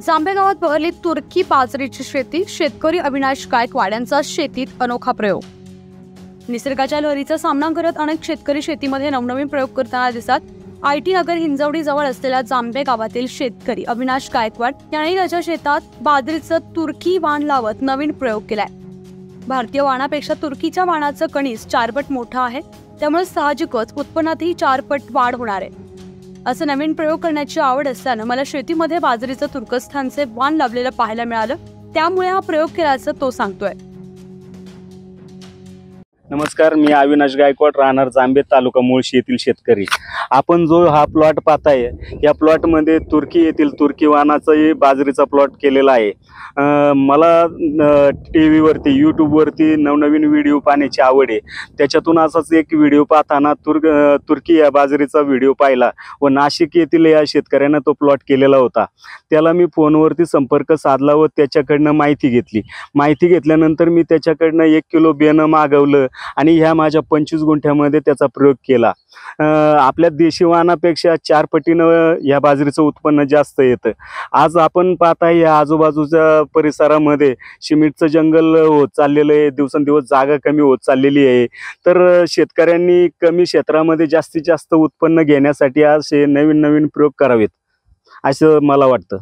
जांभे गावात बहरली तुर्की बाजरीची शेती. शेतकरी अविनाश गायकवाड यांचा शेतीत अनोखा प्रयोग. निसर्गाच्या लहरीचा सामना करत अनेक शेतकरी शेतीमध्ये नवनवीन प्रयोग करताना दिसतात. आयटी नगर हिंजवडी जवळ असलेल्या जांभे गावातील शेतकरी अविनाश गायकवाड यांनी त्याच्या शेतात बाजरीचं तुर्की वाण लावत नवीन प्रयोग केलाय. भारतीय वाणापेक्षा तुर्कीच्या वाणाचं कणीस 4 पट मोठं आहे, त्यामुळे साहजिकच उत्पन्नातही 4 पट वाढ होणार आहे. असं नवीन प्रयोग करण्याची आवड असल्यानं मला शेतीमध्ये बाजरीचं तुर्कस्थानचे वाण लावलेलं पाहायला मिळालं, त्यामुळे हा प्रयोग केल्याचं तो सांगतोय. नमस्कार, मी अविनाश गायकवाड, राहणार जांभे, तालुका मुळशी येथील शेतकरी. आपण जो हा प्लॉट पाहताय, या प्लॉटमध्ये तुर्की येथील तुर्की वाणाचाही बाजरीचा प्लॉट केलेला आहे. मला टी व्हीवरती, यूट्यूबवरती नवनवीन व्हिडिओ पाहण्याची आवड आहे. त्याच्यातून असाच एक व्हिडिओ पाहताना तुर्की या बाजरीचा व्हिडिओ पाहिला व नाशिक येथील या शेतकऱ्यानं तो प्लॉट केलेला होता. त्याला मी फोनवरती संपर्क साधला व त्याच्याकडनं माहिती घेतली. माहिती घेतल्यानंतर मी त्याच्याकडनं 1 किलो बियाणं मागवलं आणि ह्या माझ्या 25 गुंठ्यामध्ये त्याचा प्रयोग केला. आपल्या देशी वाणापेक्षा 4 पटीनं या बाजरीचं उत्पन्न जास्त येतं. आज आपण पाहता या आजूबाजूच्या परिसरामध्ये सिमेंटचं जंगल होत चाललेलं आहे, दिवसेंदिवस जागा कमी होत चाललेली आहे. तर शेतकऱ्यांनी कमी क्षेत्रामध्ये जास्तीत जास्त उत्पन्न घेण्यासाठी असे नवीन नवीन प्रयोग करावेत असं मला वाटतं.